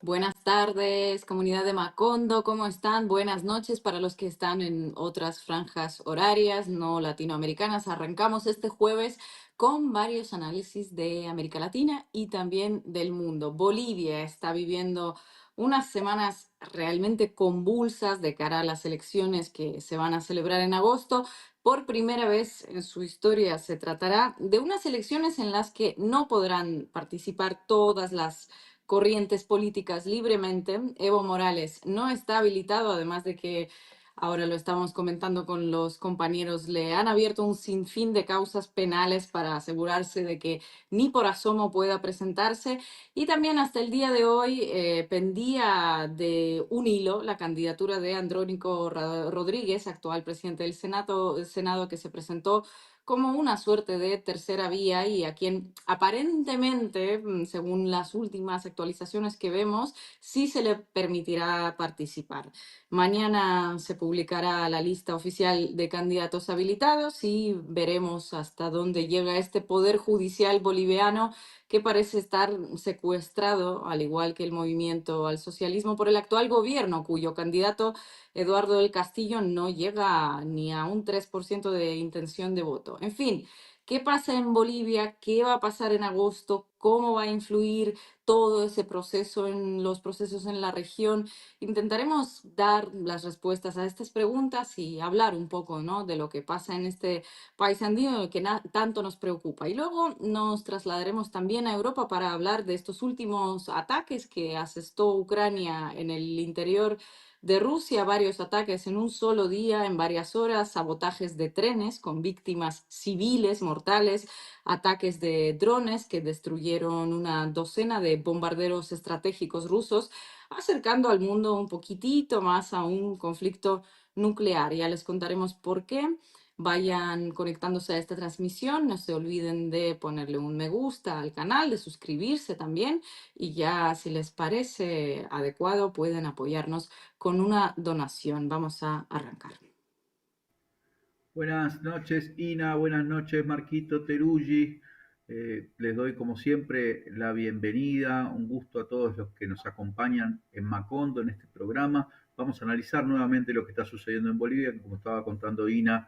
Buenas tardes, comunidad de Macondo, ¿cómo están? Buenas noches para los que están en otras franjas horarias no latinoamericanas. Arrancamos este jueves con varios análisis de América Latina y también del mundo. Bolivia está viviendo unas semanas realmente convulsas de cara a las elecciones que se van a celebrar en agosto. Por primera vez en su historia se tratará de unas elecciones en las que no podrán participar todas las corrientes políticas libremente. Evo Morales no está habilitado, además de que ahora lo estamos comentando con los compañeros, le han abierto un sinfín de causas penales para asegurarse de que ni por asomo pueda presentarse. Y también hasta el día de hoy pendía de un hilo la candidatura de Andrónico Rodríguez, actual presidente del Senado, que se presentó como una suerte de tercera vía y a quien aparentemente, según las últimas actualizaciones que vemos, sí se le permitirá participar. Mañana se publicará la lista oficial de candidatos habilitados y veremos hasta dónde llega este poder judicial boliviano que parece estar secuestrado, al igual que el movimiento al socialismo, por el actual gobierno, cuyo candidato Eduardo del Castillo no llega ni a un 3% de intención de voto. En fin, ¿qué pasa en Bolivia? ¿Qué va a pasar en agosto? ¿Cómo va a influir todo ese proceso en los procesos en la región? Intentaremos dar las respuestas a estas preguntas y hablar un poco, ¿no?, de lo que pasa en este país andino que tanto nos preocupa. Y luego nos trasladaremos también a Europa para hablar de estos últimos ataques que asestó Ucrania en el interior de Rusia, varios ataques en un solo día, en varias horas, sabotajes de trenes con víctimas civiles mortales, ataques de drones que destruyeron una docena de bombarderos estratégicos rusos, acercando al mundo un poquitito más a un conflicto nuclear. Ya les contaremos por qué. Vayan conectándose a esta transmisión, no se olviden de ponerle un me gusta al canal, de suscribirse también y ya si les parece adecuado pueden apoyarnos con una donación. Vamos a arrancar. Buenas noches, Ina. Buenas noches, Marquito Teruggi. Les doy, como siempre, la bienvenida. Un gusto a todos los que nos acompañan en Macondo, en este programa. Vamos a analizar nuevamente lo que está sucediendo en Bolivia. Como estaba contando Ina,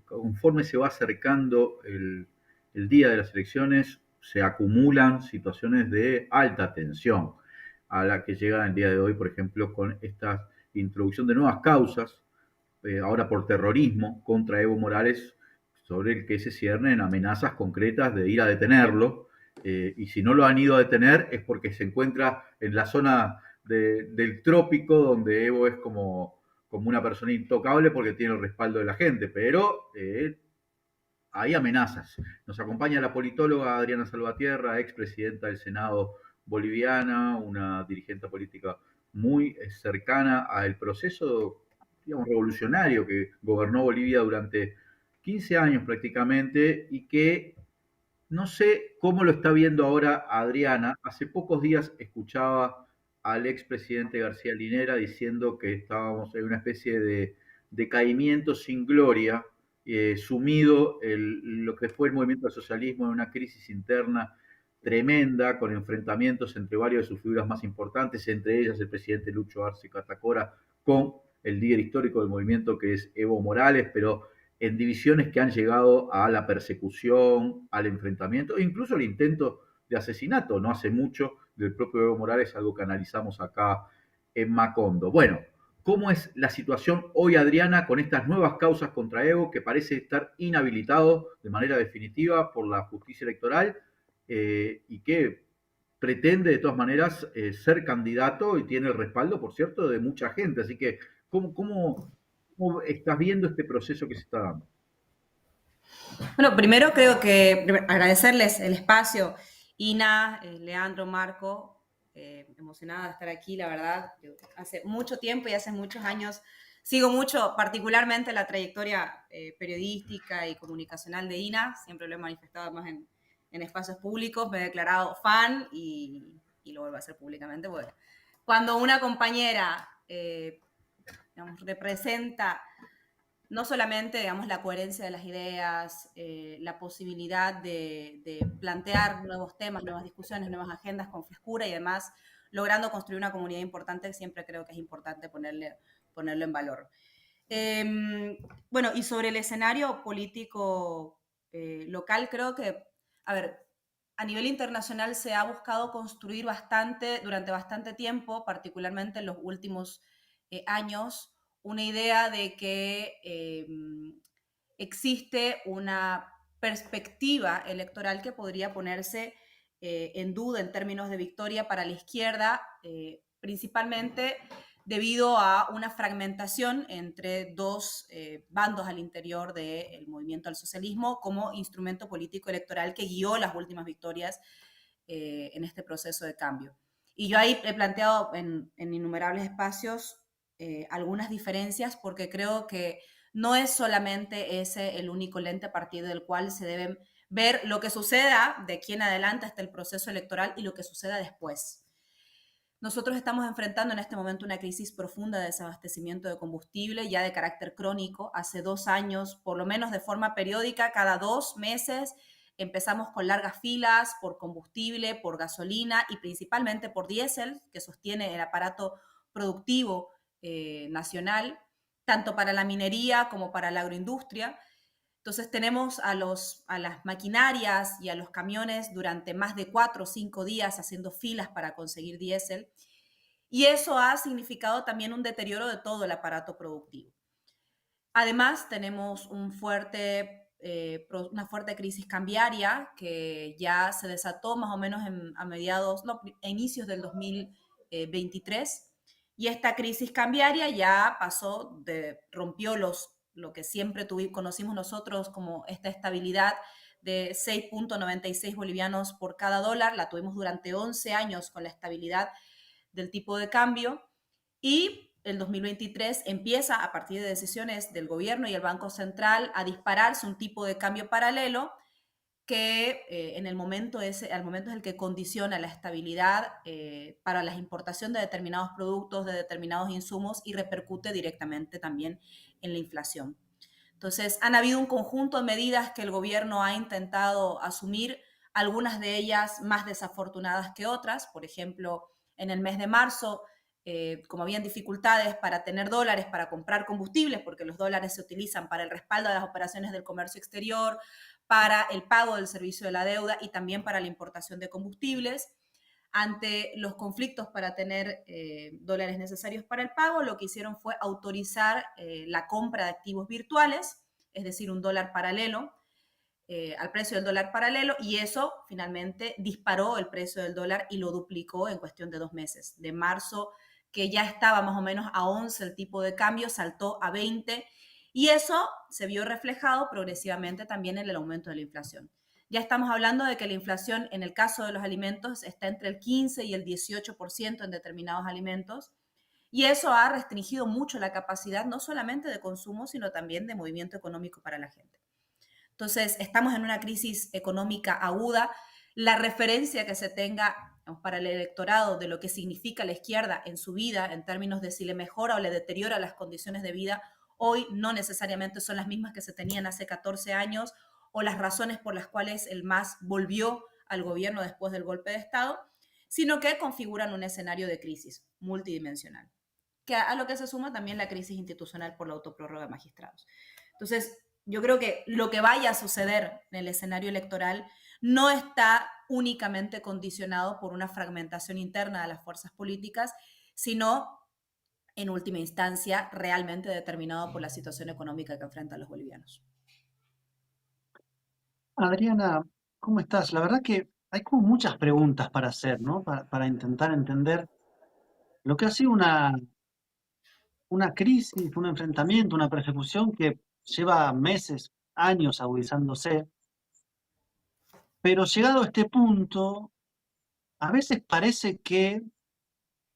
conforme se va acercando el día de las elecciones, se acumulan situaciones de alta tensión, a la que llegan el día de hoy, por ejemplo, con esta introducción de nuevas causas, ahora por terrorismo contra Evo Morales, sobre el que se ciernen amenazas concretas de ir a detenerlo. Y si no lo han ido a detener es porque se encuentra en la zona del trópico, donde Evo es como una persona intocable porque tiene el respaldo de la gente, pero hay amenazas. Nos acompaña la politóloga Adriana Salvatierra, expresidenta del Senado boliviana, una dirigente política muy cercana al proceso, digamos, revolucionario que gobernó Bolivia durante 15 años prácticamente y que no sé cómo lo está viendo ahora Adriana. Hace pocos días escuchaba al expresidente García Linera diciendo que estábamos en una especie de decaimiento sin gloria, sumido lo que fue el movimiento del socialismo en una crisis interna tremenda, con enfrentamientos entre varios de sus figuras más importantes, entre ellas el presidente Lucho Arce Catacora, con el líder histórico del movimiento que es Evo Morales, pero en divisiones que han llegado a la persecución, al enfrentamiento e incluso al intento de asesinato, no hace mucho, del propio Evo Morales, algo que analizamos acá en Macondo. Bueno, ¿cómo es la situación hoy, Adriana, con estas nuevas causas contra Evo, que parece estar inhabilitado de manera definitiva por la justicia electoral y que pretende de todas maneras ser candidato y tiene el respaldo, por cierto, de mucha gente? Así que, ¿cómo estás viendo este proceso que se está dando? Bueno, primero creo que agradecerles el espacio, Ina, Leandro, Marco, emocionada de estar aquí, la verdad. Yo hace mucho tiempo y hace muchos años sigo mucho, particularmente la trayectoria periodística y comunicacional de Ina, siempre lo he manifestado más en espacios públicos, me he declarado fan y lo vuelvo a hacer públicamente, porque cuando una compañera digamos, representa no solamente, digamos, la coherencia de las ideas, la posibilidad de plantear nuevos temas, nuevas discusiones, nuevas agendas con frescura y además logrando construir una comunidad importante, siempre creo que es importante ponerlo en valor. Bueno, y sobre el escenario político local, creo que, a ver, a nivel internacional se ha buscado construir durante bastante tiempo, particularmente en los últimos años, una idea de que existe una perspectiva electoral que podría ponerse en duda en términos de victoria para la izquierda, principalmente debido a una fragmentación entre dos bandos al interior del movimiento al socialismo como instrumento político electoral que guió las últimas victorias en este proceso de cambio. Y yo ahí he planteado en innumerables espacios algunas diferencias porque creo que no es solamente ese el único lente a partir del cual se deben ver lo que suceda de aquí en adelante hasta el proceso electoral y lo que suceda después. Nosotros estamos enfrentando en este momento una crisis profunda de desabastecimiento de combustible, ya de carácter crónico. Hace 2 años, por lo menos de forma periódica, cada 2 meses, empezamos con largas filas por combustible, por gasolina y principalmente por diésel, que sostiene el aparato productivo nacional, tanto para la minería como para la agroindustria. Entonces tenemos a las maquinarias y a los camiones durante más de 4 o 5 días haciendo filas para conseguir diésel. Y eso ha significado también un deterioro de todo el aparato productivo. Además, tenemos una fuerte crisis cambiaria que ya se desató más o menos a inicios del 2023. Y esta crisis cambiaria ya rompió lo que siempre conocimos nosotros como esta estabilidad de 6.96 bolivianos por cada dólar. La tuvimos durante 11 años con la estabilidad del tipo de cambio y el 2023 empieza a partir de decisiones del gobierno y el Banco Central a dispararse un tipo de cambio paralelo que al momento es el que condiciona la estabilidad para la importación de determinados productos, de determinados insumos y repercute directamente también en la inflación. Entonces, han habido un conjunto de medidas que el gobierno ha intentado asumir, algunas de ellas más desafortunadas que otras. Por ejemplo, en el mes de marzo, como habían dificultades para tener dólares para comprar combustibles, porque los dólares se utilizan para el respaldo de las operaciones del comercio exterior, para el pago del servicio de la deuda y también para la importación de combustibles. Ante los conflictos para tener dólares necesarios para el pago, lo que hicieron fue autorizar la compra de activos virtuales, es decir, un dólar paralelo, al precio del dólar paralelo, y eso finalmente disparó el precio del dólar y lo duplicó en cuestión de 2 meses. De marzo, que ya estaba más o menos a 11 el tipo de cambio, saltó a 20, y eso se vio reflejado progresivamente también en el aumento de la inflación. Ya estamos hablando de que la inflación en el caso de los alimentos está entre el 15 y el 18% en determinados alimentos, y eso ha restringido mucho la capacidad no solamente de consumo, sino también de movimiento económico para la gente. Entonces, estamos en una crisis económica aguda. La referencia que se tenga para el electorado de lo que significa la izquierda en su vida, en términos de si le mejora o le deteriora las condiciones de vida, hoy no necesariamente son las mismas que se tenían hace 14 años o las razones por las cuales el MAS volvió al gobierno después del golpe de Estado, sino que configuran un escenario de crisis multidimensional, a lo que se suma también la crisis institucional por la autoprórroga de magistrados. Entonces, yo creo que lo que vaya a suceder en el escenario electoral no está únicamente condicionado por una fragmentación interna de las fuerzas políticas, sino, en última instancia, realmente determinado por la situación económica que enfrentan los bolivianos. Adriana, ¿cómo estás? La verdad que hay como muchas preguntas para hacer, ¿no? Para intentar entender lo que ha sido una crisis, un enfrentamiento, una persecución que lleva meses, años agudizándose, pero llegado a este punto, a veces parece que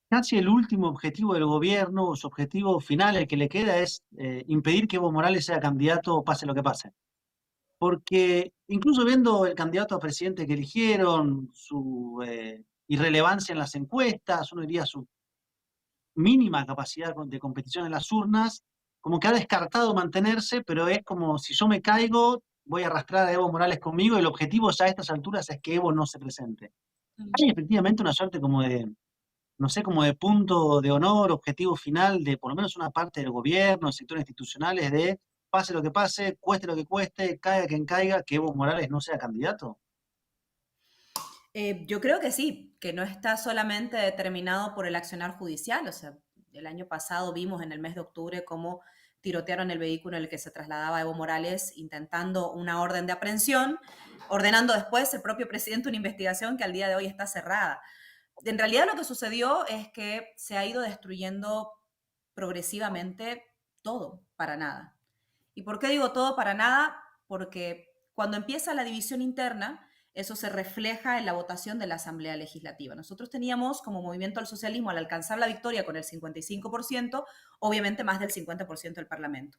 casi el último objetivo del gobierno, o su objetivo final, el que le queda, es impedir que Evo Morales sea candidato, pase lo que pase. Porque incluso viendo el candidato a presidente que eligieron, su irrelevancia en las encuestas, uno diría su mínima capacidad de competición en las urnas, como que ha descartado mantenerse, pero es como si yo me caigo, voy a arrastrar a Evo Morales conmigo y el objetivo ya a estas alturas es que Evo no se presente. Hay efectivamente una suerte como de no sé, como de punto de honor, objetivo final de por lo menos una parte del gobierno, sectores institucionales, de pase lo que pase, cueste lo que cueste, caiga quien caiga, que Evo Morales no sea candidato? Yo creo que sí, que no está solamente determinado por el accionar judicial. O sea, el año pasado vimos en el mes de octubre cómo tirotearon el vehículo en el que se trasladaba Evo Morales intentando una orden de aprehensión, ordenando después el propio presidente una investigación que al día de hoy está cerrada. En realidad lo que sucedió es que se ha ido destruyendo progresivamente todo para nada. ¿Y por qué digo todo para nada? Porque cuando empieza la división interna, eso se refleja en la votación de la Asamblea Legislativa. Nosotros teníamos como movimiento al socialismo, al alcanzar la victoria con el 55%, obviamente más del 50% del Parlamento.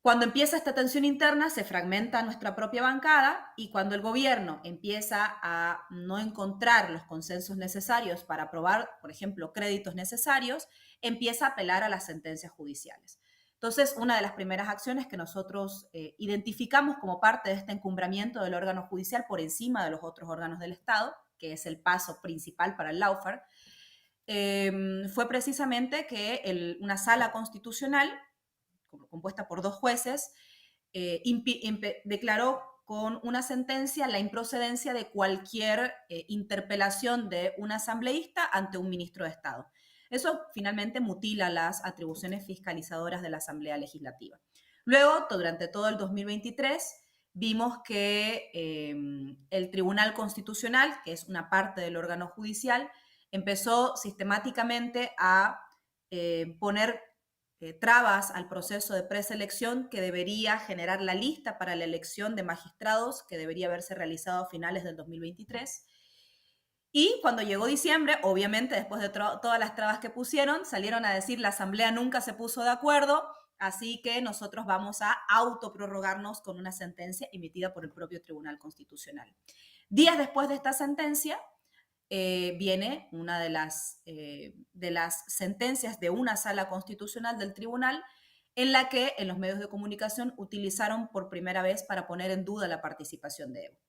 Cuando empieza esta tensión interna, se fragmenta nuestra propia bancada y cuando el gobierno empieza a no encontrar los consensos necesarios para aprobar, por ejemplo, créditos necesarios, empieza a apelar a las sentencias judiciales. Entonces, una de las primeras acciones que nosotros identificamos como parte de este encumbramiento del órgano judicial por encima de los otros órganos del Estado, que es el paso principal para el lawfare, fue precisamente que una sala constitucional compuesta por 2 jueces, declaró con una sentencia la improcedencia de cualquier interpelación de un asambleísta ante un ministro de Estado. Eso finalmente mutila las atribuciones fiscalizadoras de la Asamblea Legislativa. Luego, durante todo el 2023, vimos que el Tribunal Constitucional, que es una parte del órgano judicial, empezó sistemáticamente a poner trabas al proceso de preselección que debería generar la lista para la elección de magistrados que debería haberse realizado a finales del 2023. Y cuando llegó diciembre, obviamente después de todas las trabas que pusieron, salieron a decir la Asamblea nunca se puso de acuerdo, así que nosotros vamos a autoprorrogarnos con una sentencia emitida por el propio Tribunal Constitucional. Días después de esta sentencia, viene una de las sentencias de una sala constitucional del tribunal en la que en los medios de comunicación utilizaron por primera vez para poner en duda la participación de Evo.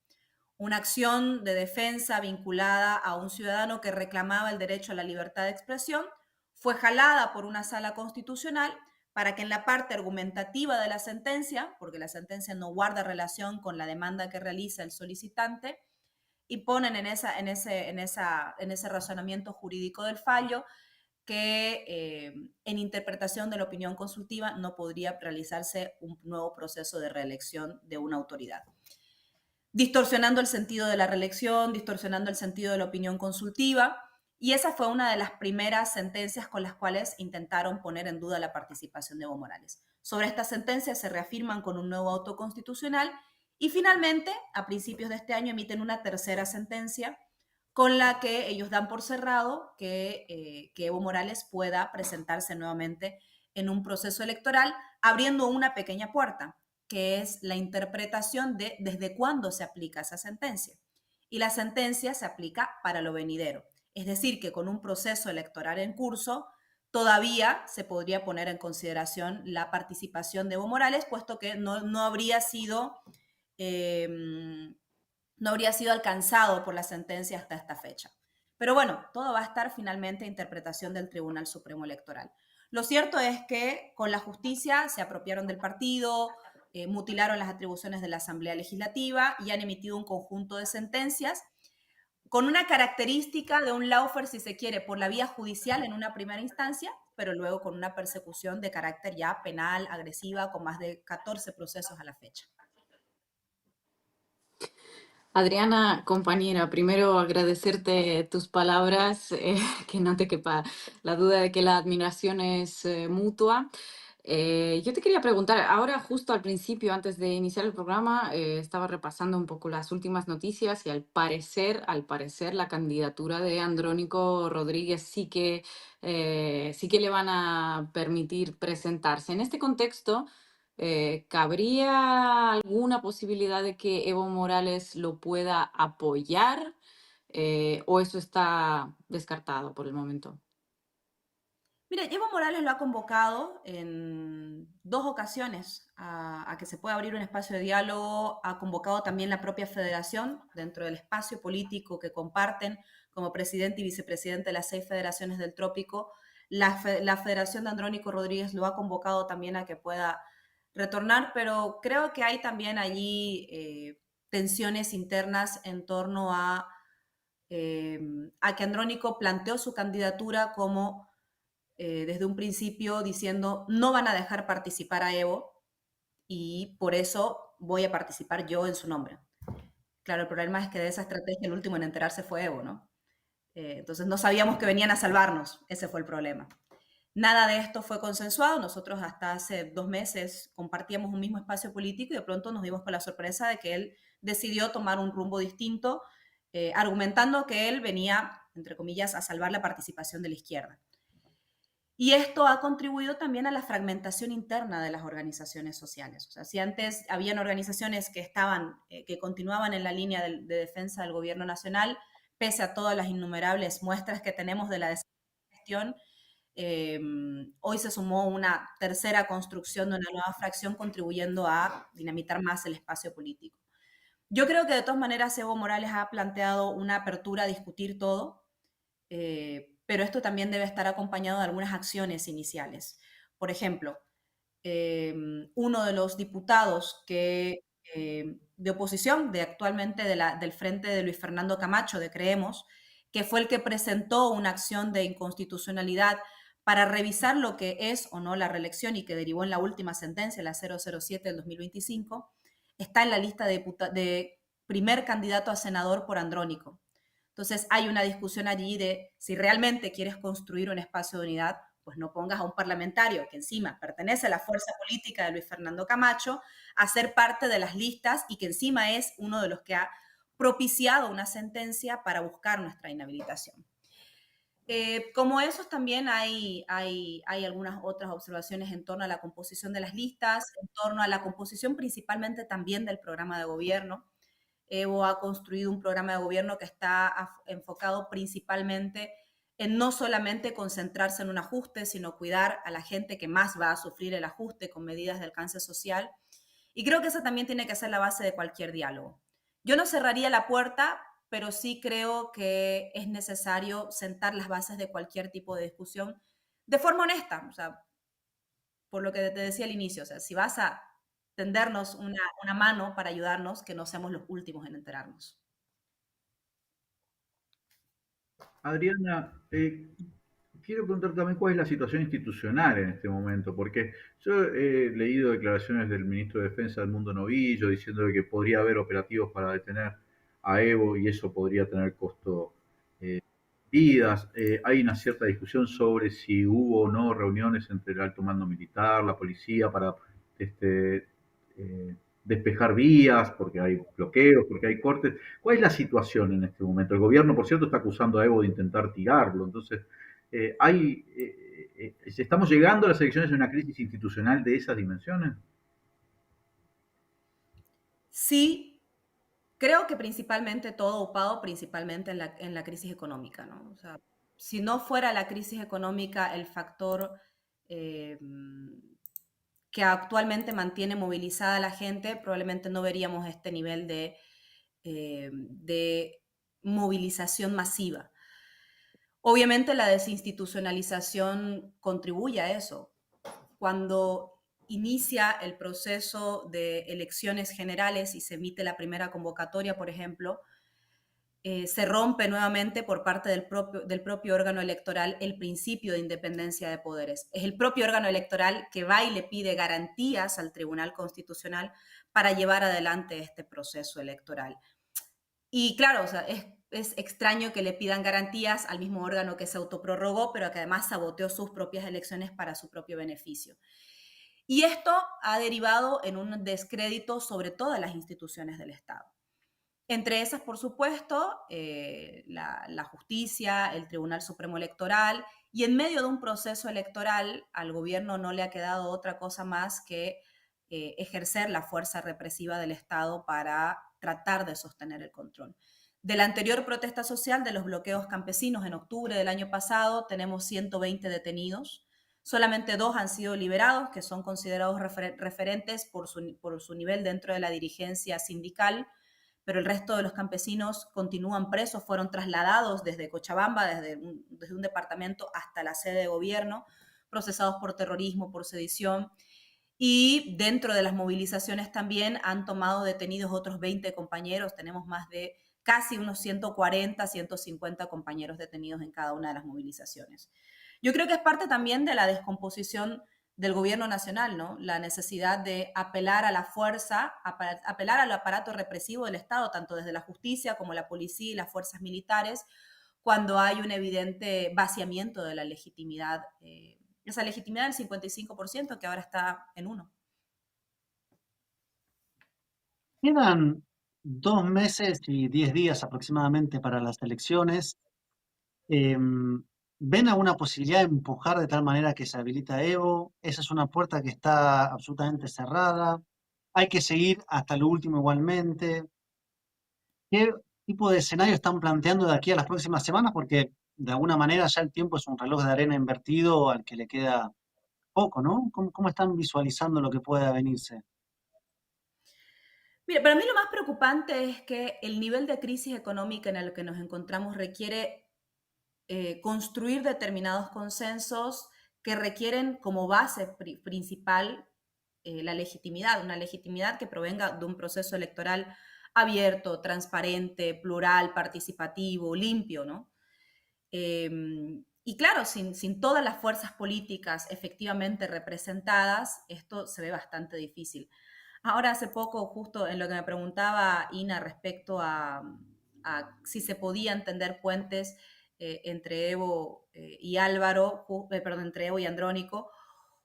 Una acción de defensa vinculada a un ciudadano que reclamaba el derecho a la libertad de expresión fue jalada por una sala constitucional para que en la parte argumentativa de la sentencia, porque la sentencia no guarda relación con la demanda que realiza el solicitante, y ponen en ese razonamiento jurídico del fallo que en interpretación de la opinión consultiva no podría realizarse un nuevo proceso de reelección de una autoridad, distorsionando el sentido de la reelección, distorsionando el sentido de la opinión consultiva, y esa fue una de las primeras sentencias con las cuales intentaron poner en duda la participación de Evo Morales. Sobre estas sentencias se reafirman con un nuevo auto constitucional y finalmente, a principios de este año, emiten una tercera sentencia con la que ellos dan por cerrado que Evo Morales pueda presentarse nuevamente en un proceso electoral, abriendo una pequeña puerta, que es la interpretación de desde cuándo se aplica esa sentencia. Y la sentencia se aplica para lo venidero. Es decir, que con un proceso electoral en curso, todavía se podría poner en consideración la participación de Evo Morales, puesto que no habría sido alcanzado por la sentencia hasta esta fecha. Pero bueno, todo va a estar finalmente a interpretación del Tribunal Supremo Electoral. Lo cierto es que con la justicia se apropiaron del partido, mutilaron las atribuciones de la Asamblea Legislativa y han emitido un conjunto de sentencias con una característica de un lawfare, si se quiere, por la vía judicial en una primera instancia, pero luego con una persecución de carácter ya penal, agresiva, con más de 14 procesos a la fecha. Adriana, compañera, primero agradecerte tus palabras, que no te quepa la duda de que la admiración es mutua. Yo te quería preguntar, ahora justo al principio, antes de iniciar el programa, estaba repasando un poco las últimas noticias y al parecer la candidatura de Andrónico Rodríguez sí que le van a permitir presentarse. En este contexto, ¿cabría alguna posibilidad de que Evo Morales lo pueda apoyar o eso está descartado por el momento? Mira, Evo Morales lo ha convocado en 2 ocasiones a que se pueda abrir un espacio de diálogo, ha convocado también la propia federación dentro del espacio político que comparten como presidente y vicepresidente de las 6 federaciones del trópico. La Federación de Andrónico Rodríguez lo ha convocado también a que pueda retornar, pero creo que hay también allí tensiones internas en torno a que Andrónico planteó su candidatura como desde un principio diciendo no van a dejar participar a Evo y por eso voy a participar yo en su nombre. Claro, el problema es que de esa estrategia el último en enterarse fue Evo, ¿no? Entonces no sabíamos que venían a salvarnos, ese fue el problema. Nada de esto fue consensuado, nosotros hasta hace 2 meses compartíamos un mismo espacio político y de pronto nos dimos con la sorpresa de que él decidió tomar un rumbo distinto, argumentando que él venía, entre comillas, a salvar la participación de la izquierda. Y esto ha contribuido también a la fragmentación interna de las organizaciones sociales. O sea, si antes habían organizaciones que que continuaban en la línea de defensa del gobierno nacional, pese a todas las innumerables muestras que tenemos de la desgestión, hoy se sumó una tercera construcción de una nueva fracción contribuyendo a dinamitar más el espacio político. Yo creo que de todas maneras Evo Morales ha planteado una apertura a discutir todo, pero esto también debe estar acompañado de algunas acciones iniciales. Por ejemplo, uno de los diputados de oposición actualmente del frente de Luis Fernando Camacho, de Creemos, que fue el que presentó una acción de inconstitucionalidad para revisar lo que es o no la reelección y que derivó en la última sentencia, la 007 del 2025, está en la lista de primer candidato a senador por Andrónico. Entonces hay una discusión allí de si realmente quieres construir un espacio de unidad, pues no pongas a un parlamentario que encima pertenece a la fuerza política de Luis Fernando Camacho a ser parte de las listas y que encima es uno de los que ha propiciado una sentencia para buscar nuestra inhabilitación. Como esos también hay algunas otras observaciones en torno a la composición de las listas, en torno a la composición principalmente también del programa de gobierno. Evo ha construido un programa de gobierno que está enfocado principalmente en no solamente concentrarse en un ajuste, sino cuidar a la gente que más va a sufrir el ajuste con medidas de alcance social. Y creo que esa también tiene que ser la base de cualquier diálogo. Yo no cerraría la puerta, pero sí creo que es necesario sentar las bases de cualquier tipo de discusión de forma honesta. O sea, por lo que te decía al inicio, o sea, si vas a tendernos una mano para ayudarnos, que no seamos los últimos en enterarnos. Adriana, quiero preguntar también cuál es la situación institucional en este momento, porque yo he leído declaraciones del ministro de Defensa del Mundo Novillo diciendo que podría haber operativos para detener a Evo y eso podría tener costo vidas. Hay una cierta discusión sobre si hubo o no reuniones entre el alto mando militar, la policía para este, despejar vías, porque hay bloqueos, porque hay cortes. ¿Cuál es la situación en este momento? El gobierno, por cierto, está acusando a Evo de intentar tirarlo. Entonces, ¿estamos llegando a las elecciones en una crisis institucional de esas dimensiones? Sí, creo que principalmente todo upado principalmente en la crisis económica, ¿no? O sea, si no fuera la crisis económica el factor eh, que actualmente mantiene movilizada a la gente, probablemente no veríamos este nivel de movilización masiva. Obviamente la desinstitucionalización contribuye a eso. Cuando inicia el proceso de elecciones generales y se emite la primera convocatoria, por ejemplo, se rompe nuevamente por parte del propio órgano electoral el principio de independencia de poderes. Es el propio órgano electoral que va y le pide garantías al Tribunal Constitucional para llevar adelante este proceso electoral. Y claro, o sea, es extraño que le pidan garantías al mismo órgano que se autoprorrogó, pero que además saboteó sus propias elecciones para su propio beneficio. Y esto ha derivado en un descrédito sobre todas las instituciones del Estado. Entre esas, por supuesto, la justicia, el Tribunal Supremo Electoral, y en medio de un proceso electoral al gobierno no le ha quedado otra cosa más que ejercer la fuerza represiva del Estado para tratar de sostener el control. De la anterior protesta social de los bloqueos campesinos en octubre del año pasado, tenemos 120 detenidos. Solamente 2 han sido liberados, que son considerados referentes por su nivel dentro de la dirigencia sindical, pero el resto de los campesinos continúan presos, fueron trasladados desde Cochabamba, desde un departamento hasta la sede de gobierno, procesados por terrorismo, por sedición. Y dentro de las movilizaciones también han tomado detenidos otros 20 compañeros. Tenemos más de casi unos 140, 150 compañeros detenidos en cada una de las movilizaciones. Yo creo que es parte también de la descomposición del gobierno nacional, ¿no? La necesidad de apelar a la fuerza, apelar al aparato represivo del Estado, tanto desde la justicia como la policía y las fuerzas militares, cuando hay un evidente vaciamiento de la legitimidad, esa legitimidad del 55% que ahora está en 1. Quedan 2 meses y 10 días aproximadamente para las elecciones. ¿Ven alguna posibilidad de empujar de tal manera que se habilita Evo? Esa es una puerta que está absolutamente cerrada. Hay que seguir hasta lo último igualmente. ¿Qué tipo de escenario están planteando de aquí a las próximas semanas? Porque de alguna manera ya el tiempo es un reloj de arena invertido al que le queda poco, ¿no? ¿Cómo están visualizando lo que pueda venirse? Mira, para mí lo más preocupante es que el nivel de crisis económica en el que nos encontramos requiere construir determinados consensos que requieren como base principal la legitimidad, una legitimidad que provenga de un proceso electoral abierto, transparente, plural, participativo, limpio, ¿no? Y claro, sin todas las fuerzas políticas efectivamente representadas, esto se ve bastante difícil. Ahora, hace poco, justo en lo que me preguntaba Ina respecto a si se podía entender puentes entre Evo y Álvaro, perdón, entre Evo y Andrónico,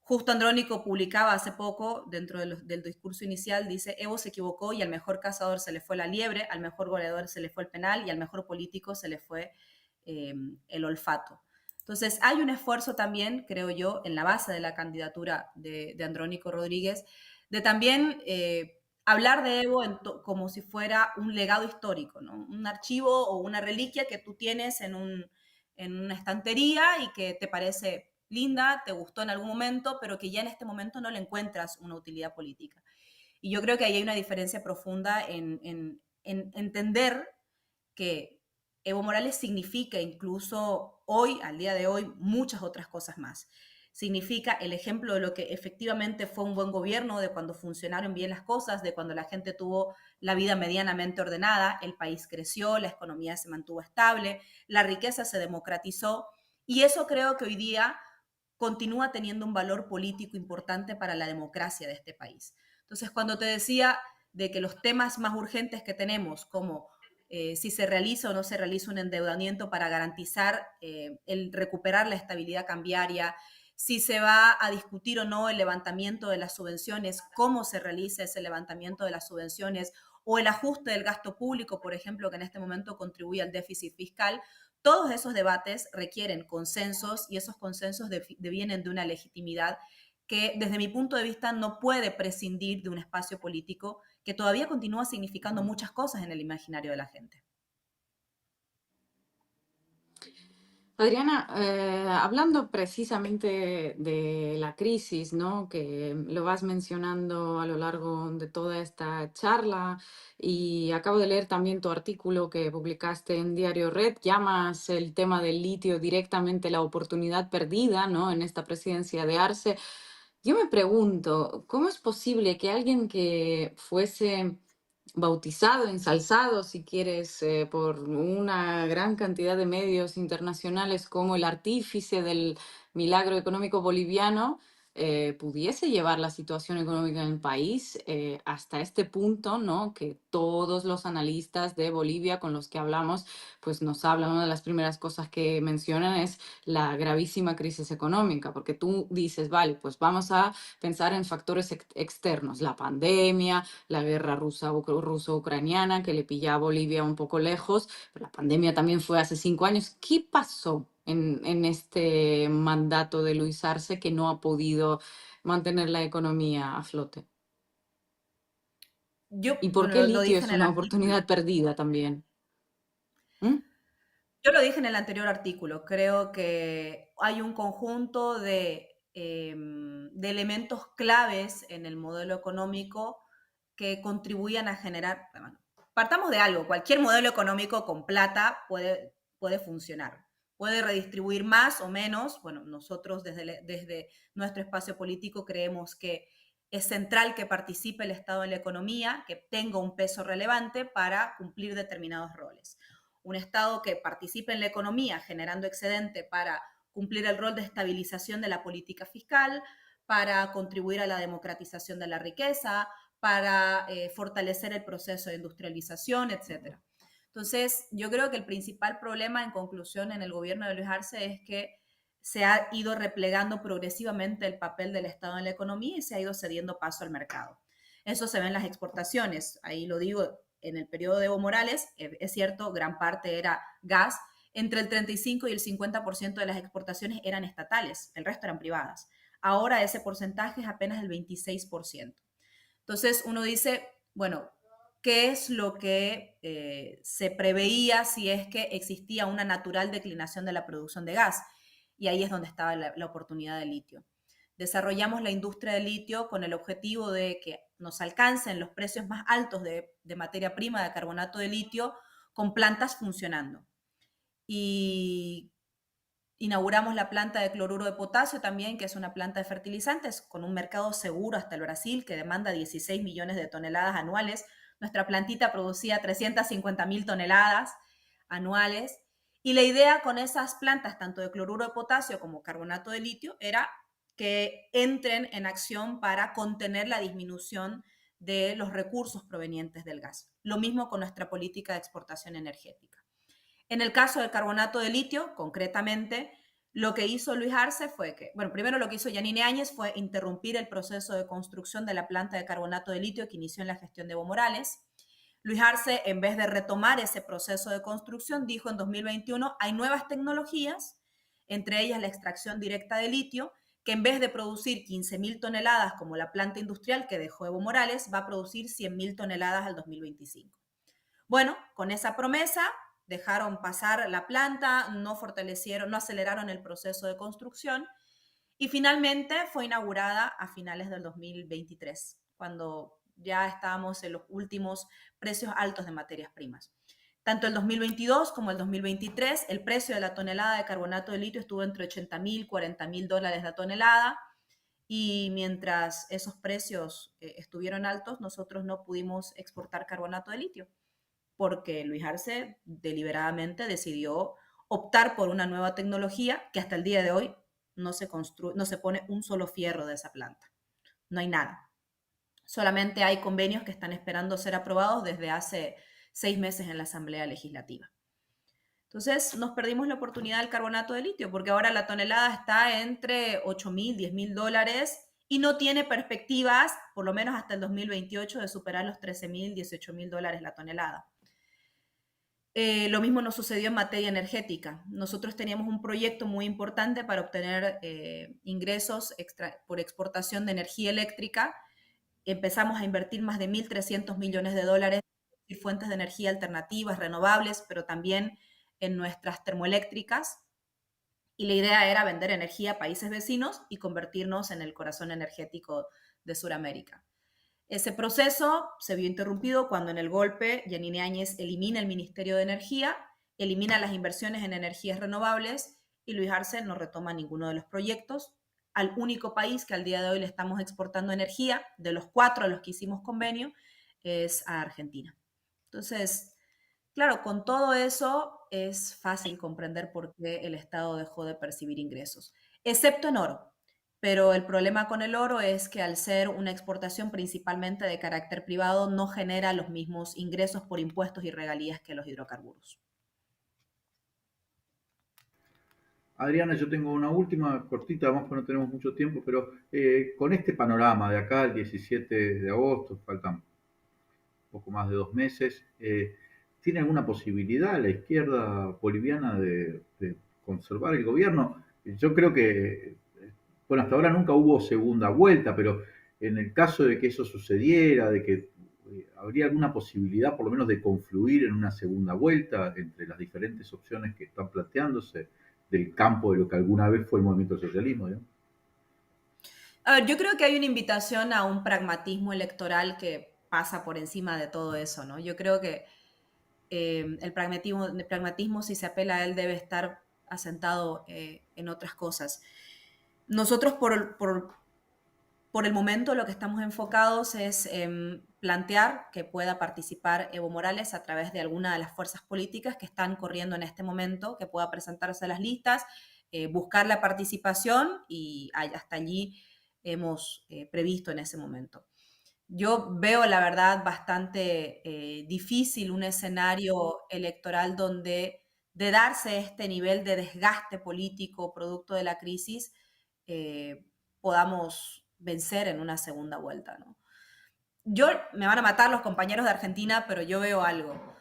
justo Andrónico publicaba hace poco, dentro del discurso inicial, dice, Evo se equivocó y al mejor cazador se le fue la liebre, al mejor goleador se le fue el penal y al mejor político se le fue el olfato. Entonces, hay un esfuerzo también, creo yo, en la base de la candidatura de Andrónico Rodríguez, de también hablar de Evo como si fuera un legado histórico, ¿no? Un archivo o una reliquia que tú tienes en una estantería y que te parece linda, te gustó en algún momento, pero que ya en este momento no le encuentras una utilidad política. Y yo creo que ahí hay una diferencia profunda en entender que Evo Morales significa incluso hoy, al día de hoy, muchas otras cosas más. Significa el ejemplo de lo que efectivamente fue un buen gobierno, de cuando funcionaron bien las cosas, de cuando la gente tuvo la vida medianamente ordenada, el país creció, la economía se mantuvo estable, la riqueza se democratizó y eso creo que hoy día continúa teniendo un valor político importante para la democracia de este país. Entonces, cuando te decía de que los temas más urgentes que tenemos, como si se realiza o no se realiza un endeudamiento para garantizar el recuperar la estabilidad cambiaria, si se va a discutir o no el levantamiento de las subvenciones, cómo se realiza ese levantamiento de las subvenciones o el ajuste del gasto público, por ejemplo, que en este momento contribuye al déficit fiscal. Todos esos debates requieren consensos y esos consensos devienen de una legitimidad que desde mi punto de vista no puede prescindir de un espacio político que todavía continúa significando muchas cosas en el imaginario de la gente. Adriana, hablando precisamente de la crisis, ¿no? Que lo vas mencionando a lo largo de toda esta charla y acabo de leer también tu artículo que publicaste en Diario Red, llamas el tema del litio directamente la oportunidad perdida, ¿no? En esta presidencia de Arce. Yo me pregunto, ¿cómo es posible que alguien que fuese bautizado, ensalzado, si quieres, por una gran cantidad de medios internacionales como el artífice del milagro económico boliviano, pudiese llevar la situación económica en el país hasta este punto, ¿no? Que todos los analistas de Bolivia con los que hablamos, pues nos hablan, una de las primeras cosas que mencionan es la gravísima crisis económica, porque tú dices, vale, pues vamos a pensar en factores externos, la pandemia, la guerra ruso-ucraniana que le pilla a Bolivia un poco lejos, pero la pandemia también fue hace 5 años. ¿Qué pasó en este mandato de Luis Arce que no ha podido mantener la economía a flote? Yo, ¿Y por bueno, qué el lo litio dije es en el una artículo. oportunidad perdida también? ¿Mm? Yo lo dije en el anterior artículo. Creo que hay un conjunto de elementos claves en el modelo económico que contribuyan a generar, bueno, partamos de algo, cualquier modelo económico con plata puede funcionar. Puede redistribuir más o menos. Bueno, nosotros desde nuestro espacio político creemos que es central que participe el Estado en la economía, que tenga un peso relevante para cumplir determinados roles. Un Estado que participe en la economía generando excedente para cumplir el rol de estabilización de la política fiscal, para contribuir a la democratización de la riqueza, para fortalecer el proceso de industrialización, etc. Entonces, yo creo que el principal problema, en conclusión, en el gobierno de Luis Arce es que se ha ido replegando progresivamente el papel del Estado en la economía y se ha ido cediendo paso al mercado. Eso se ve en las exportaciones. Ahí lo digo, en el periodo de Evo Morales, es cierto, gran parte era gas. Entre el 35 y el 50% de las exportaciones eran estatales, el resto eran privadas. Ahora ese porcentaje es apenas el 26%. Entonces uno dice, bueno, ¿qué es lo que se preveía si es que existía una natural declinación de la producción de gas? Y ahí es donde estaba la oportunidad del litio. Desarrollamos la industria del litio con el objetivo de que nos alcancen los precios más altos de materia prima de carbonato de litio con plantas funcionando. Y inauguramos la planta de cloruro de potasio también, que es una planta de fertilizantes con un mercado seguro hasta el Brasil, que demanda 16 millones de toneladas anuales. Nuestra plantita producía 350.000 toneladas anuales. Y la idea con esas plantas, tanto de cloruro de potasio como carbonato de litio, era que entren en acción para contener la disminución de los recursos provenientes del gas. Lo mismo con nuestra política de exportación energética. En el caso del carbonato de litio, concretamente, lo que hizo Luis Arce fue que, bueno, primero lo que hizo Yanine Áñez fue interrumpir el proceso de construcción de la planta de carbonato de litio que inició en la gestión de Evo Morales. Luis Arce, en vez de retomar ese proceso de construcción, dijo en 2021, hay nuevas tecnologías, entre ellas la extracción directa de litio, que en vez de producir 15.000 toneladas como la planta industrial que dejó Evo Morales, va a producir 100.000 toneladas al 2025. Bueno, con esa promesa dejaron pasar la planta, no fortalecieron, no aceleraron el proceso de construcción y finalmente fue inaugurada a finales del 2023, cuando ya estábamos en los últimos precios altos de materias primas. Tanto el 2022 como el 2023, el precio de la tonelada de carbonato de litio estuvo entre 80.000 y 40.000 dólares la tonelada, y mientras esos precios estuvieron altos, nosotros no pudimos exportar carbonato de litio, porque Luis Arce deliberadamente decidió optar por una nueva tecnología que hasta el día de hoy no se pone un solo fierro de esa planta. No hay nada. Solamente hay convenios que están esperando ser aprobados desde hace 6 meses en la Asamblea Legislativa. Entonces nos perdimos la oportunidad del carbonato de litio, porque ahora la tonelada está entre 8.000, 10.000 dólares y no tiene perspectivas, por lo menos hasta el 2028, de superar los 13.000, 18.000 dólares la tonelada. Lo mismo nos sucedió en materia energética. Nosotros teníamos un proyecto muy importante para obtener ingresos por exportación de energía eléctrica. Empezamos a invertir más de 1.300 millones de dólares en fuentes de energía alternativas, renovables, pero también en nuestras termoeléctricas. Y la idea era vender energía a países vecinos y convertirnos en el corazón energético de Sudamérica. Ese proceso se vio interrumpido cuando en el golpe Yanine Áñez elimina el Ministerio de Energía, elimina las inversiones en energías renovables y Luis Arce no retoma ninguno de los proyectos. Al único país que al día de hoy le estamos exportando energía, de los 4 a los que hicimos convenio, es a Argentina. Entonces, claro, con todo eso es fácil comprender por qué el Estado dejó de percibir ingresos, excepto en oro. Pero el problema con el oro es que al ser una exportación principalmente de carácter privado, no genera los mismos ingresos por impuestos y regalías que los hidrocarburos. Adriana, yo tengo una última cortita, además que no tenemos mucho tiempo, pero con este panorama de acá, el 17 de agosto, faltan poco más de 2 meses, ¿tiene alguna posibilidad la izquierda boliviana de conservar el gobierno? Yo creo que, bueno, hasta ahora nunca hubo segunda vuelta, pero en el caso de que eso sucediera, de que habría alguna posibilidad por lo menos de confluir en una segunda vuelta entre las diferentes opciones que están planteándose del campo de lo que alguna vez fue el movimiento socialismo, ¿no? A ver, yo creo que hay una invitación a un pragmatismo electoral que pasa por encima de todo eso, ¿no? Yo creo que el pragmatismo, si se apela a él, debe estar asentado en otras cosas. Nosotros, por el momento, lo que estamos enfocados es plantear que pueda participar Evo Morales a través de alguna de las fuerzas políticas que están corriendo en este momento, que pueda presentarse a las listas, buscar la participación y hasta allí hemos previsto en ese momento. Yo veo, la verdad, bastante difícil un escenario electoral donde, de darse este nivel de desgaste político producto de la crisis, podamos vencer en una segunda vuelta, ¿no? Me van a matar los compañeros de Argentina, pero yo veo algo.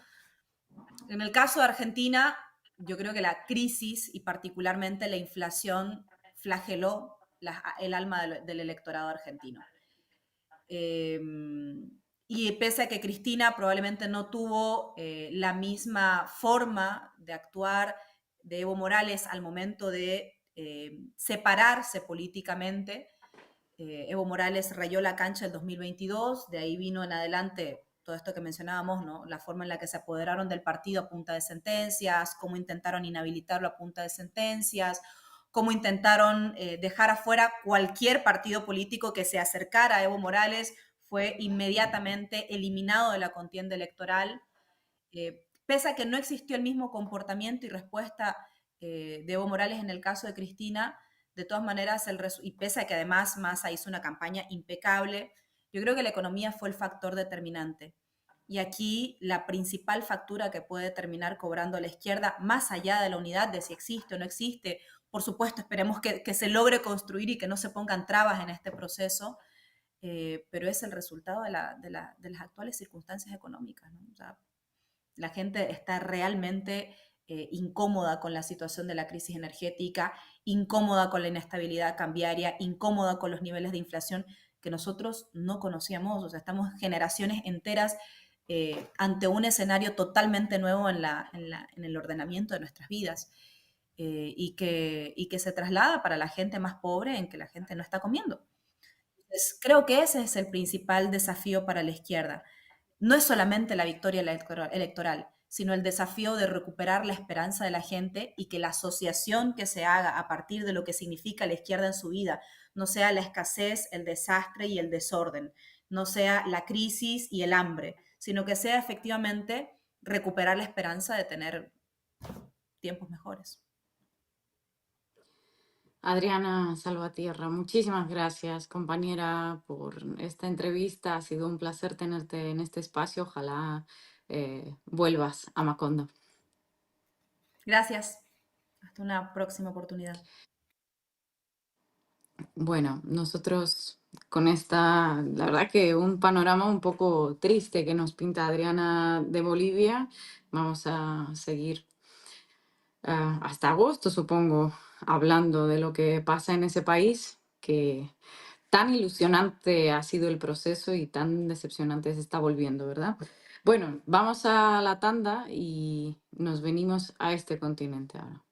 En el caso de Argentina, yo creo que la crisis y particularmente la inflación flageló el alma del electorado argentino. Y pese a que Cristina probablemente no tuvo la misma forma de actuar de Evo Morales al momento de separarse políticamente, Evo Morales rayó la cancha el 2022, de ahí vino en adelante todo esto que mencionábamos, ¿no? La forma en la que se apoderaron del partido a punta de sentencias, cómo intentaron inhabilitarlo a punta de sentencias, cómo intentaron dejar afuera cualquier partido político que se acercara a Evo Morales, fue inmediatamente eliminado de la contienda electoral. Pese a que no existió el mismo comportamiento y respuesta de Evo Morales en el caso de Cristina, de todas maneras, y pese a que además Massa hizo una campaña impecable, yo creo que la economía fue el factor determinante. Y aquí la principal factura que puede terminar cobrando la izquierda, más allá de la unidad de si existe o no existe, por supuesto, esperemos que se logre construir y que no se pongan trabas en este proceso, pero es el resultado de las actuales circunstancias económicas, ¿no? O sea, la gente está realmente incómoda con la situación de la crisis energética, incómoda con la inestabilidad cambiaria, incómoda con los niveles de inflación que nosotros no conocíamos. O sea, estamos generaciones enteras ante un escenario totalmente nuevo en el ordenamiento de nuestras vidas y que se traslada para la gente más pobre en que la gente no está comiendo. Entonces, creo que ese es el principal desafío para la izquierda. No es solamente la victoria electoral, sino el desafío de recuperar la esperanza de la gente y que la asociación que se haga a partir de lo que significa la izquierda en su vida no sea la escasez, el desastre y el desorden, no sea la crisis y el hambre, sino que sea efectivamente recuperar la esperanza de tener tiempos mejores. Adriana Salvatierra, muchísimas gracias, compañera, por esta entrevista. Ha sido un placer tenerte en este espacio. Ojalá vuelvas a Macondo. Gracias. Hasta una próxima oportunidad. Bueno, nosotros con esta, la verdad que un panorama un poco triste que nos pinta Adriana de Bolivia, vamos a seguir hasta agosto, supongo, hablando de lo que pasa en ese país, que tan ilusionante ha sido el proceso y tan decepcionante se está volviendo, ¿verdad? Bueno, vamos a la tanda y nos venimos a este continente ahora.